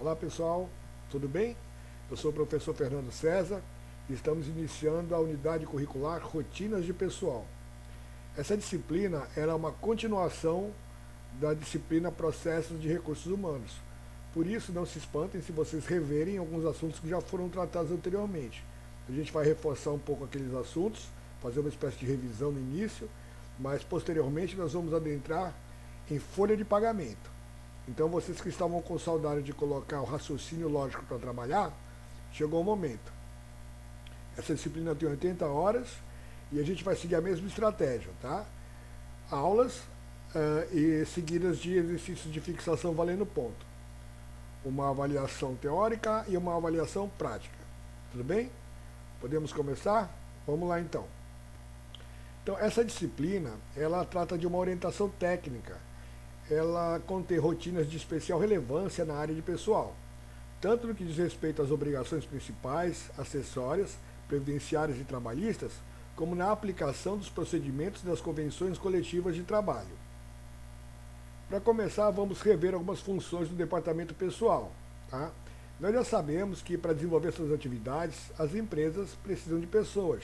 Olá pessoal, tudo bem? Eu sou o professor Fernando César e estamos iniciando a unidade curricular Rotinas de Pessoal. Essa disciplina era uma continuação da disciplina Processos de Recursos Humanos. Por isso, não se espantem se vocês reverem alguns assuntos que já foram tratados anteriormente. A gente vai reforçar um pouco aqueles assuntos, fazer uma espécie de revisão no início, mas posteriormente nós vamos adentrar em folha de pagamento. Então, vocês que estavam com saudade de colocar o raciocínio lógico para trabalhar, chegou o momento. Essa disciplina tem 80 horas e a gente vai seguir a mesma estratégia, tá? Aulas e seguidas de exercícios de fixação valendo ponto. Uma avaliação teórica e uma avaliação prática. Tudo bem? Podemos começar? Vamos lá então. Então, essa disciplina, ela trata de uma orientação técnica. Ela contém rotinas de especial relevância na área de pessoal, tanto no que diz respeito às obrigações principais, acessórias, previdenciárias e trabalhistas, como na aplicação dos procedimentos das convenções coletivas de trabalho. Para começar, vamos rever algumas funções do departamento pessoal. Tá? Nós já sabemos que para desenvolver suas atividades, as empresas precisam de pessoas.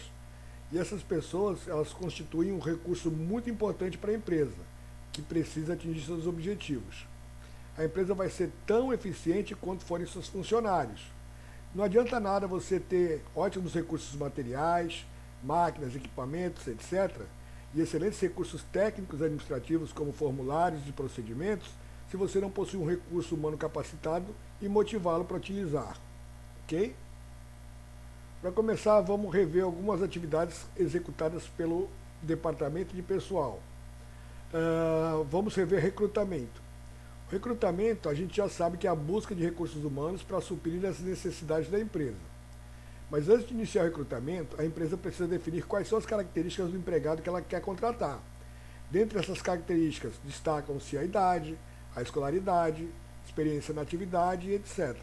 E essas pessoas, elas constituem um recurso muito importante para a empresa, que precisa atingir seus objetivos. A empresa vai ser tão eficiente quanto forem seus funcionários. Não adianta nada você ter ótimos recursos materiais, máquinas, equipamentos, etc., e excelentes recursos técnicos e administrativos como formulários e procedimentos, se você não possui um recurso humano capacitado e motivá-lo para utilizar. Ok? Para começar, vamos rever algumas atividades executadas pelo departamento de pessoal. Vamos rever recrutamento. O recrutamento, a gente já sabe que é a busca de recursos humanos para suprir as necessidades da empresa. Mas antes de iniciar o recrutamento, a empresa precisa definir quais são as características do empregado que ela quer contratar. Dentre essas características, destacam-se a idade, a escolaridade, experiência na atividade e etc.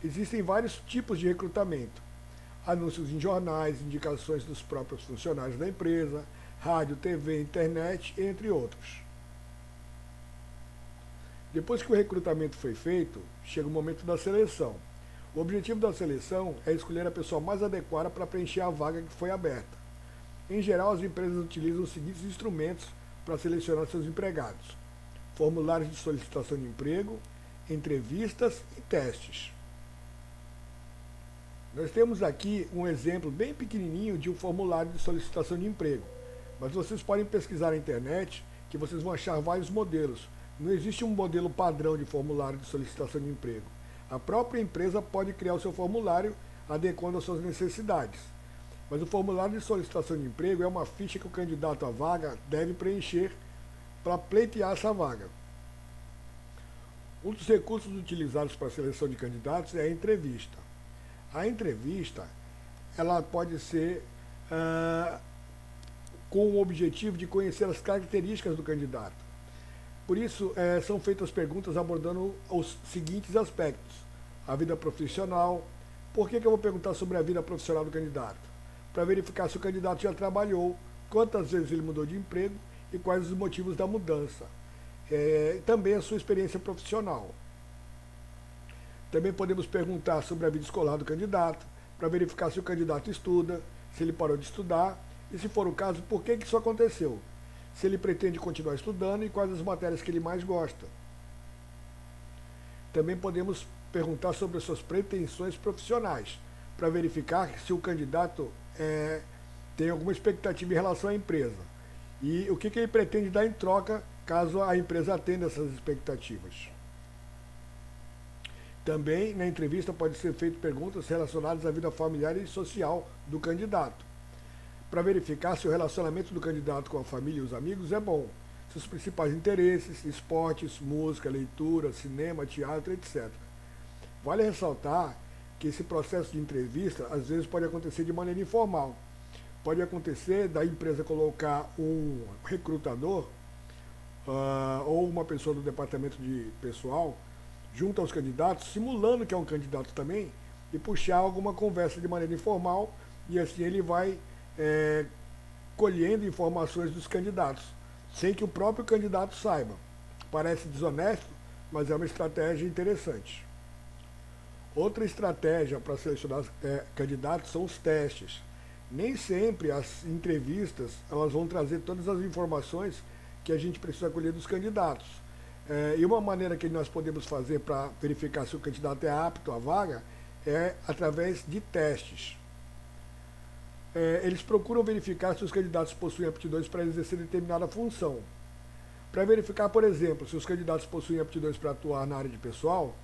Existem vários tipos de recrutamento. Anúncios em jornais, indicações dos próprios funcionários da empresa, rádio, TV, internet, entre outros. Depois que o recrutamento foi feito, chega o momento da seleção. O objetivo da seleção é escolher a pessoa mais adequada para preencher a vaga que foi aberta. Em geral, as empresas utilizam os seguintes instrumentos para selecionar seus empregados: formulários de solicitação de emprego, entrevistas e testes. Nós temos aqui um exemplo bem pequenininho de um formulário de solicitação de emprego, mas vocês podem pesquisar na internet que vocês vão achar vários modelos. Não existe um modelo padrão de formulário de solicitação de emprego. A própria empresa pode criar o seu formulário adequando às suas necessidades. Mas o formulário de solicitação de emprego é uma ficha que o candidato à vaga deve preencher para pleitear essa vaga. Um dos recursos utilizados para a seleção de candidatos é a entrevista. A entrevista, ela pode ser com o objetivo de conhecer as características do candidato. Por isso, são feitas perguntas abordando os seguintes aspectos: a vida profissional. Por que eu vou perguntar sobre a vida profissional do candidato? Para verificar se o candidato já trabalhou, quantas vezes ele mudou de emprego e quais os motivos da mudança. Também a sua experiência profissional. Também podemos perguntar sobre a vida escolar do candidato, para verificar se o candidato estuda, se ele parou de estudar e, se for o caso, por que isso aconteceu. Se ele pretende continuar estudando e quais as matérias que ele mais gosta. Também podemos perguntar sobre as suas pretensões profissionais, para verificar se o candidato tem alguma expectativa em relação à empresa e o que ele pretende dar em troca caso a empresa atenda essas expectativas. Também na entrevista pode ser feito perguntas relacionadas à vida familiar e social do candidato, para verificar se o relacionamento do candidato com a família e os amigos é bom, seus principais interesses, esportes, música, leitura, cinema, teatro, etc. Vale ressaltar que esse processo de entrevista às vezes pode acontecer de maneira informal. Pode acontecer da empresa colocar um recrutador ou uma pessoa do departamento de pessoal junto aos candidatos, simulando que é um candidato também, e puxar alguma conversa de maneira informal, e assim ele vai colhendo informações dos candidatos, sem que o próprio candidato saiba. Parece desonesto, mas é uma estratégia interessante. Outra estratégia para selecionar candidatos são os testes. Nem sempre as entrevistas elas vão trazer todas as informações que a gente precisa colher dos candidatos. E uma maneira que nós podemos fazer para verificar se o candidato é apto à vaga é através de testes. Eles procuram verificar se os candidatos possuem aptidões para exercer determinada função. Para verificar, por exemplo, se os candidatos possuem aptidões para atuar na área de pessoal,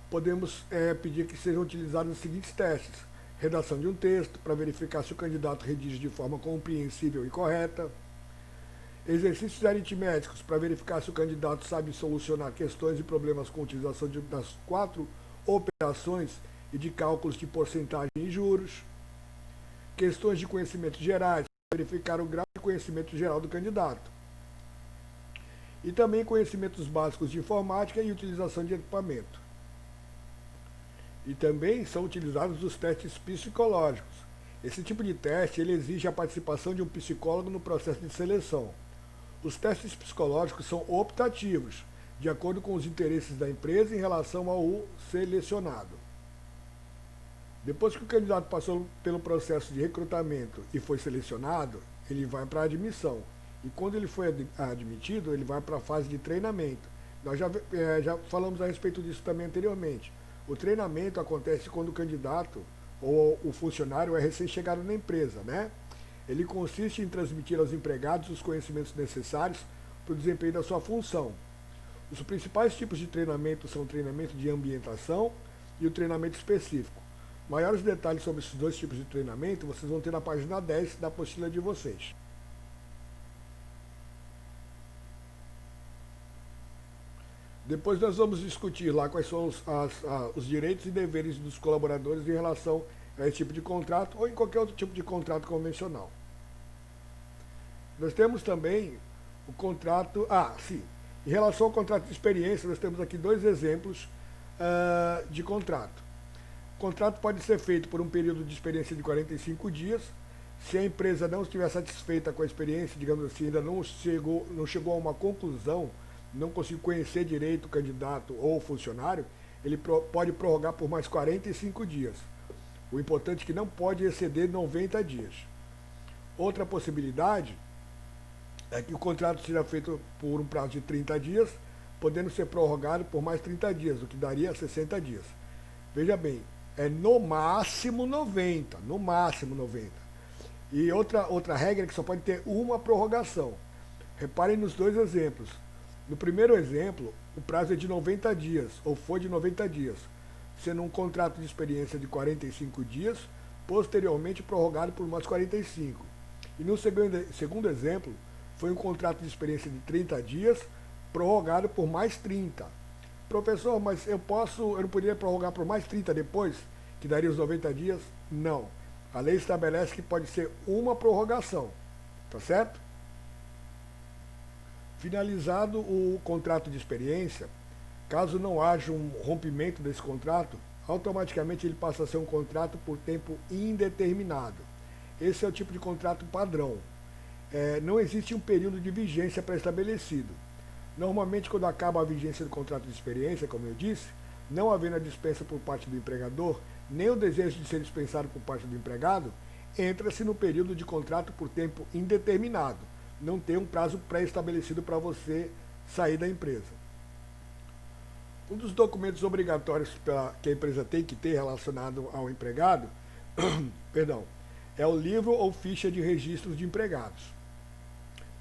podemos pedir que sejam utilizados os seguintes testes. Redação de um texto, para verificar se o candidato redige de forma compreensível e correta. Exercícios aritméticos, para verificar se o candidato sabe solucionar questões e problemas com utilização das 4 operações e de cálculos de porcentagem e juros. Questões de conhecimentos gerais, para verificar o grau de conhecimento geral do candidato. E também conhecimentos básicos de informática e utilização de equipamento. E também são utilizados os testes psicológicos. Esse tipo de teste ele exige a participação de um psicólogo no processo de seleção. Os testes psicológicos são optativos, de acordo com os interesses da empresa em relação ao selecionado. Depois que o candidato passou pelo processo de recrutamento e foi selecionado, ele vai para a admissão. E quando ele foi admitido, ele vai para a fase de treinamento. Nós já falamos a respeito disso também anteriormente. O treinamento acontece quando o candidato ou o funcionário é recém-chegado na empresa, né? Ele consiste em transmitir aos empregados os conhecimentos necessários para o desempenho da sua função. Os principais tipos de treinamento são o treinamento de ambientação e o treinamento específico. Maiores detalhes sobre esses dois tipos de treinamento vocês vão ter na página 10 da apostila de vocês. Depois nós vamos discutir lá quais são os direitos e deveres dos colaboradores em relação a esse tipo de contrato ou em qualquer outro tipo de contrato convencional. Nós temos também o contrato... Em relação ao contrato de experiência, nós temos aqui 2 exemplos de contrato. O contrato pode ser feito por um período de experiência de 45 dias. Se a empresa não estiver satisfeita com a experiência, digamos assim, ainda não chegou a uma conclusão, não conseguiu conhecer direito o candidato ou o funcionário, ele pode prorrogar por mais 45 dias. O importante é que não pode exceder 90 dias. Outra possibilidade é que o contrato seja feito por um prazo de 30 dias, podendo ser prorrogado por mais 30 dias, o que daria 60 dias. Veja bem, é no máximo 90, no máximo 90. E outra regra é que só pode ter uma prorrogação. Reparem nos 2 exemplos. No primeiro exemplo, o prazo é de 90 dias, ou foi de 90 dias, sendo um contrato de experiência de 45 dias, posteriormente prorrogado por mais 45. E no segundo exemplo, foi um contrato de experiência de 30 dias, prorrogado por mais 30. Professor, mas eu não poderia prorrogar por mais 30 depois, que daria os 90 dias? Não. A lei estabelece que pode ser uma prorrogação, tá certo? Finalizado o contrato de experiência, caso não haja um rompimento desse contrato, automaticamente ele passa a ser um contrato por tempo indeterminado. Esse é o tipo de contrato padrão. Não existe um período de vigência pré-estabelecido. Normalmente, quando acaba a vigência do contrato de experiência, como eu disse, não havendo a dispensa por parte do empregador, nem o desejo de ser dispensado por parte do empregado, entra-se no período de contrato por tempo indeterminado. Não tem um prazo pré-estabelecido para você sair da empresa. Um dos documentos obrigatórios que a empresa tem que ter relacionado ao empregado, é o livro ou ficha de registros de empregados.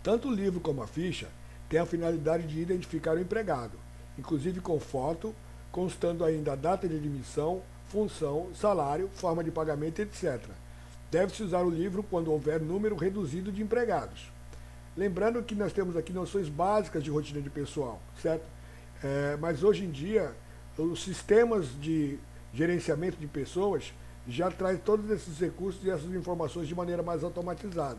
Tanto o livro como a ficha têm a finalidade de identificar o empregado, inclusive com foto, constando ainda a data de admissão, função, salário, forma de pagamento, etc. Deve-se usar o livro quando houver número reduzido de empregados. Lembrando que nós temos aqui noções básicas de rotina de pessoal, certo? Mas hoje em dia, os sistemas de gerenciamento de pessoas já traz todos esses recursos e essas informações de maneira mais automatizada.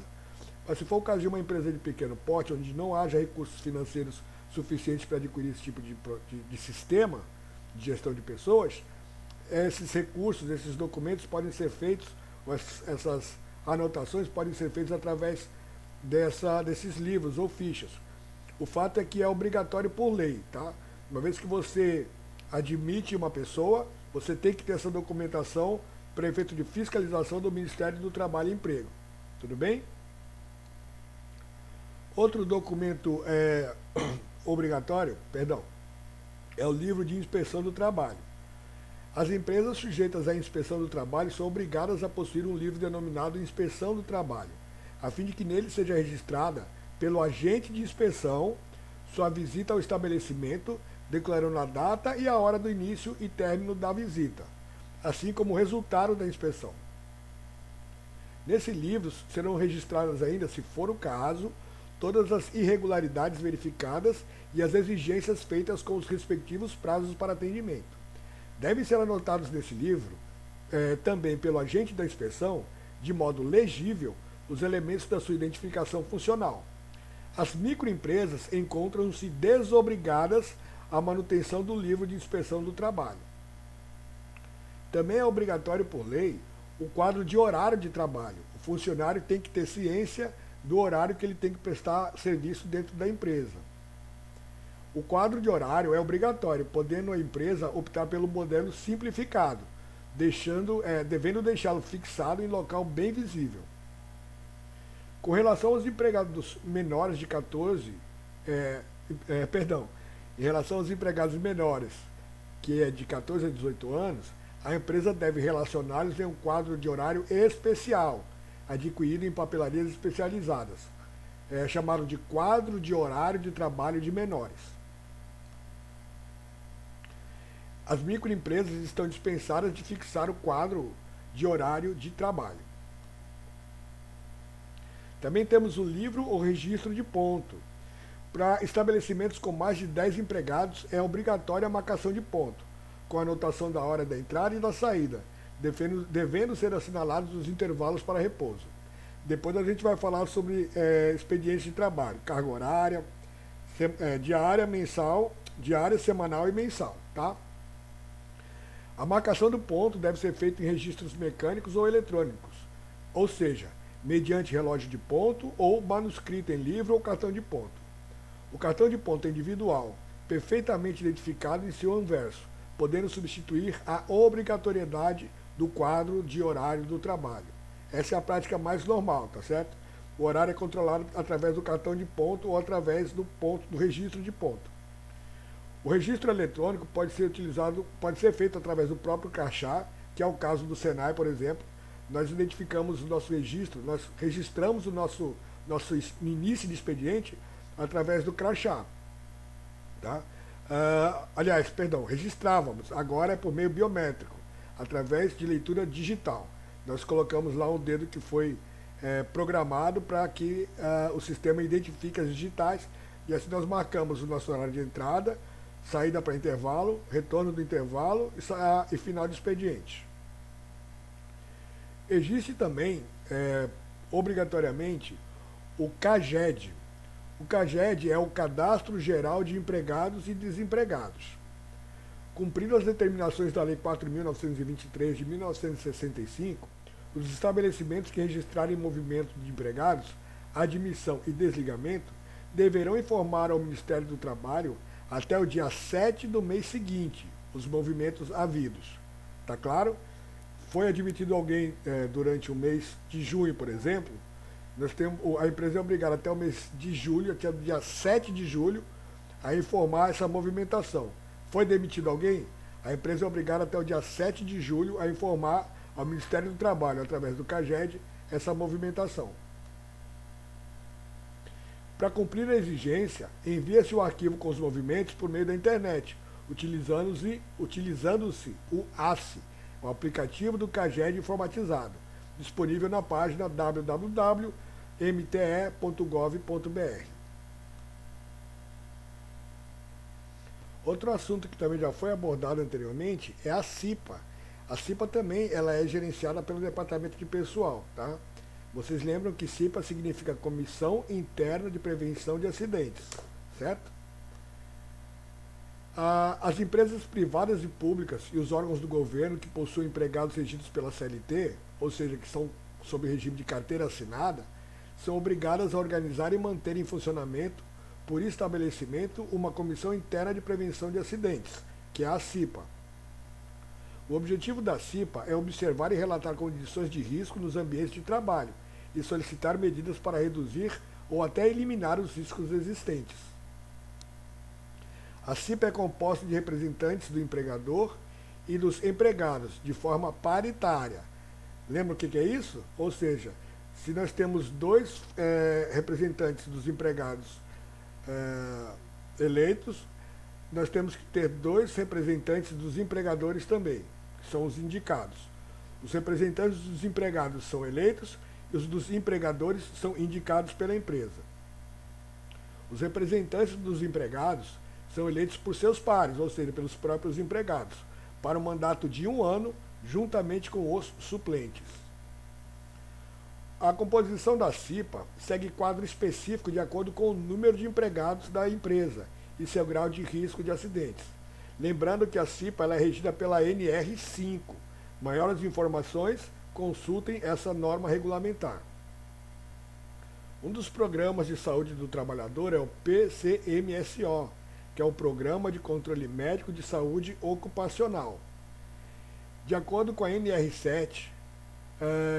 Mas se for o caso de uma empresa de pequeno porte, onde não haja recursos financeiros suficientes para adquirir esse tipo de sistema de gestão de pessoas, esses recursos, esses documentos podem ser feitos, essas anotações podem ser feitas através desses livros ou fichas. O fato é que é obrigatório por lei, tá? Uma vez que você admite uma pessoa, você tem que ter essa documentação para efeito de fiscalização do Ministério do Trabalho e Emprego. Tudo bem? Outro documento obrigatório, é o livro de inspeção do trabalho. As empresas sujeitas à inspeção do trabalho são obrigadas a possuir um livro denominado Inspeção do Trabalho, a fim de que nele seja registrada pelo agente de inspeção sua visita ao estabelecimento, declarando a data e a hora do início e término da visita, assim como o resultado da inspeção. Nesse livro serão registradas ainda, se for o caso, todas as irregularidades verificadas e as exigências feitas com os respectivos prazos para atendimento. Devem ser anotados nesse livro, também pelo agente da inspeção, de modo legível, os elementos da sua identificação funcional. As microempresas encontram-se desobrigadas à manutenção do livro de inspeção do trabalho. Também é obrigatório por lei o quadro de horário de trabalho. O funcionário tem que ter ciência do horário que ele tem que prestar serviço dentro da empresa. O quadro de horário é obrigatório, podendo a empresa optar pelo modelo simplificado, devendo deixá-lo fixado em local bem visível. Com relação aos empregados menores de 14, em relação aos empregados menores, que é de 14 a 18 anos, a empresa deve relacioná-los em um quadro de horário especial, adquirido em papelarias especializadas, chamado de quadro de horário de trabalho de menores. As microempresas estão dispensadas de fixar o quadro de horário de trabalho. Também temos o livro ou registro de ponto. Para estabelecimentos com mais de 10 empregados, é obrigatória a marcação de ponto, com a anotação da hora da entrada e da saída, devendo ser assinalados os intervalos para repouso. Depois a gente vai falar sobre expedientes de trabalho, carga horária, diária, semanal e mensal, tá? A marcação do ponto deve ser feita em registros mecânicos ou eletrônicos, ou seja, mediante relógio de ponto ou manuscrito em livro ou cartão de ponto. O cartão de ponto é individual, perfeitamente identificado em seu anverso, podendo substituir a obrigatoriedade do quadro de horário do trabalho. Essa é a prática mais normal, tá certo? O horário é controlado através do cartão de ponto ou através do registro de ponto. O registro eletrônico pode ser feito através do próprio crachá, que é o caso do Senai, por exemplo. Nós identificamos o nosso registro, nós registramos o nosso início de expediente através do crachá. Tá? Registrávamos, agora é por meio biométrico, através de leitura digital. Nós colocamos lá um dedo que foi programado para que o sistema identifique as digitais, e assim nós marcamos o nosso horário de entrada, saída para intervalo, retorno do intervalo e final de expediente. Existe também, obrigatoriamente, o CAGED. O CAGED é o Cadastro Geral de Empregados e Desempregados. Cumprindo as determinações da Lei 4.923 de 1965, os estabelecimentos que registrarem movimento de empregados, admissão e desligamento deverão informar ao Ministério do Trabalho até o dia 7 do mês seguinte os movimentos havidos. Tá claro? Foi admitido alguém durante o mês de junho, por exemplo, a empresa é obrigada até o mês de julho, até o dia 7 de julho, a informar essa movimentação. Foi demitido alguém? A empresa é obrigada até o dia 7 de julho a informar ao Ministério do Trabalho, através do CAGED, essa movimentação. Para cumprir a exigência, envia-se o arquivo com os movimentos por meio da internet, utilizando-se o ACE, o aplicativo do CAGED informatizado, disponível na página www.mte.gov.br. Outro assunto que também já foi abordado anteriormente é a CIPA. A CIPA também ela é gerenciada pelo Departamento de Pessoal, tá? Vocês lembram que CIPA significa Comissão Interna de Prevenção de Acidentes, certo? As empresas privadas e públicas e os órgãos do governo que possuem empregados regidos pela CLT, ou seja, que são sob regime de carteira assinada, são obrigadas a organizar e manter em funcionamento por estabelecimento uma Comissão Interna de Prevenção de Acidentes, que é a CIPA. O objetivo da CIPA é observar e relatar condições de risco nos ambientes de trabalho e solicitar medidas para reduzir ou até eliminar os riscos existentes. A CIPA é composta de representantes do empregador e dos empregados, de forma paritária. Lembra o que é isso? Ou seja, se nós temos dois representantes dos empregados eleitos, nós temos que ter dois representantes dos empregadores também, que são os indicados. Os representantes dos empregados são eleitos e os dos empregadores são indicados pela empresa. Os representantes dos empregados são eleitos por seus pares, ou seja, pelos próprios empregados, para um mandato de 1 ano, juntamente com os suplentes. A composição da CIPA segue quadro específico de acordo com o número de empregados da empresa e seu grau de risco de acidentes. Lembrando que a CIPA ela é regida pela NR5. Maiores informações, consultem essa norma regulamentar. Um dos programas de saúde do trabalhador é o PCMSO, que é o Programa de Controle Médico de Saúde Ocupacional. De acordo com a NR7,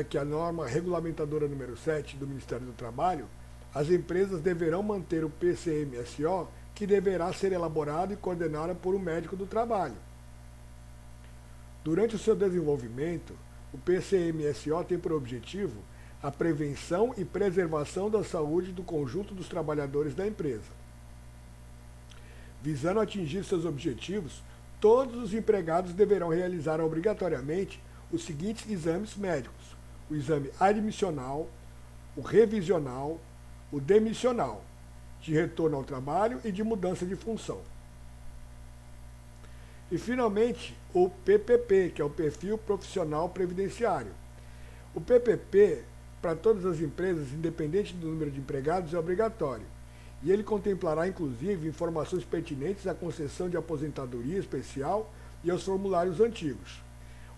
que é a norma regulamentadora número 7 do Ministério do Trabalho, as empresas deverão manter o PCMSO, que deverá ser elaborado e coordenado por um médico do trabalho. Durante o seu desenvolvimento, o PCMSO tem por objetivo a prevenção e preservação da saúde do conjunto dos trabalhadores da empresa. Visando atingir seus objetivos, todos os empregados deverão realizar obrigatoriamente os seguintes exames médicos: o exame admissional, o revisional, o demissional, de retorno ao trabalho e de mudança de função. E, finalmente, o PPP, que é o Perfil Profissional Previdenciário. O PPP, para todas as empresas, independente do número de empregados, é obrigatório. E ele contemplará, inclusive, informações pertinentes à concessão de aposentadoria especial e aos formulários antigos.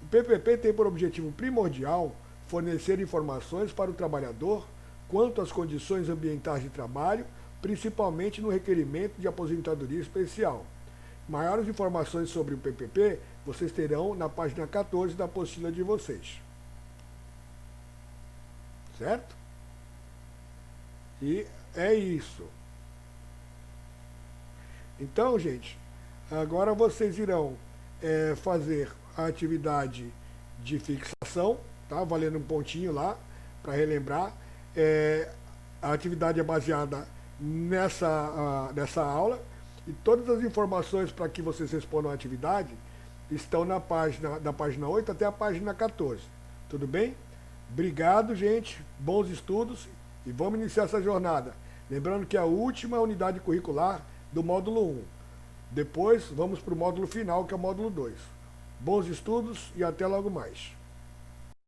O PPP tem por objetivo primordial fornecer informações para o trabalhador quanto às condições ambientais de trabalho, principalmente no requerimento de aposentadoria especial. Maiores informações sobre o PPP vocês terão na página 14 da apostila de vocês. Certo? E é isso. Então, gente, agora vocês irão fazer a atividade de fixação, tá? Valendo um pontinho lá, para relembrar. A atividade é baseada nessa aula, e todas as informações para que vocês respondam a atividade estão da página 8 até a página 14. Tudo bem? Obrigado, gente. Bons estudos e vamos iniciar essa jornada. Lembrando que é a última unidade curricular do módulo 1. Depois vamos para o módulo final, que é o módulo 2. Bons estudos e até logo mais.